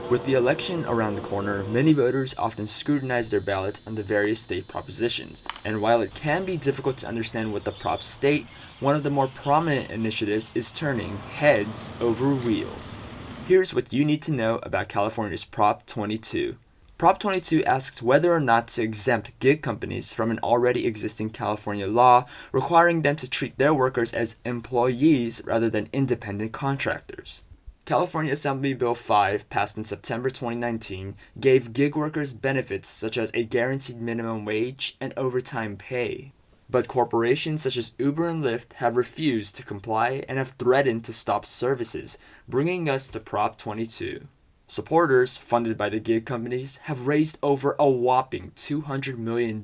With the election around the corner, many voters often scrutinize their ballots on the various state propositions, and while it can be difficult to understand what the props state, one of the more prominent initiatives is turning heads over wheels. Here's what you need to know about California's Prop 22. Prop 22 asks whether or not to exempt gig companies from an already existing California law requiring them to treat their workers as employees rather than independent contractors. California Assembly Bill 5, passed in September 2019, gave gig workers benefits such as a guaranteed minimum wage and overtime pay. But corporations such as Uber and Lyft have refused to comply and have threatened to stop services, bringing us to Prop 22. Supporters, funded by the gig companies, have raised over a whopping $200 million,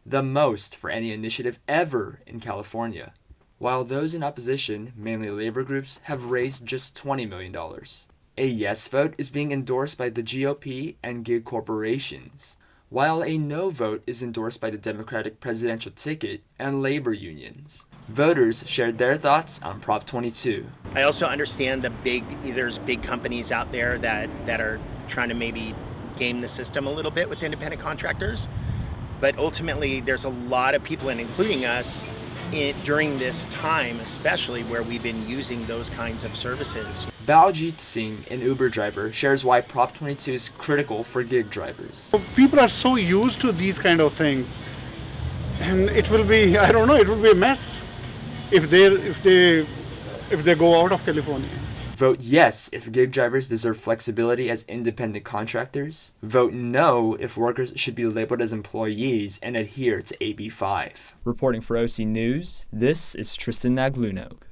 the most for any initiative ever in California, while those in opposition, mainly labor groups, have raised just $20 million. A yes vote is being endorsed by the GOP and gig corporations, while a no vote is endorsed by the Democratic presidential ticket and labor unions. Voters shared their thoughts on Prop 22. I also understand there's big companies out there that are trying to maybe game the system a little bit with independent contractors. But ultimately, there's a lot of people, and including us, during this time especially, where we've been using those kinds of services. Baljit Singh, an Uber driver, shares why Prop 22 is critical for gig drivers. People are so used to these kind of things, and it will be, I don't know, it will be a mess if they go out of California. Vote yes if gig drivers deserve flexibility as independent contractors. Vote no if workers should be labeled as employees and adhere to AB 5. Reporting for OC News, this is Tristan Naglunog.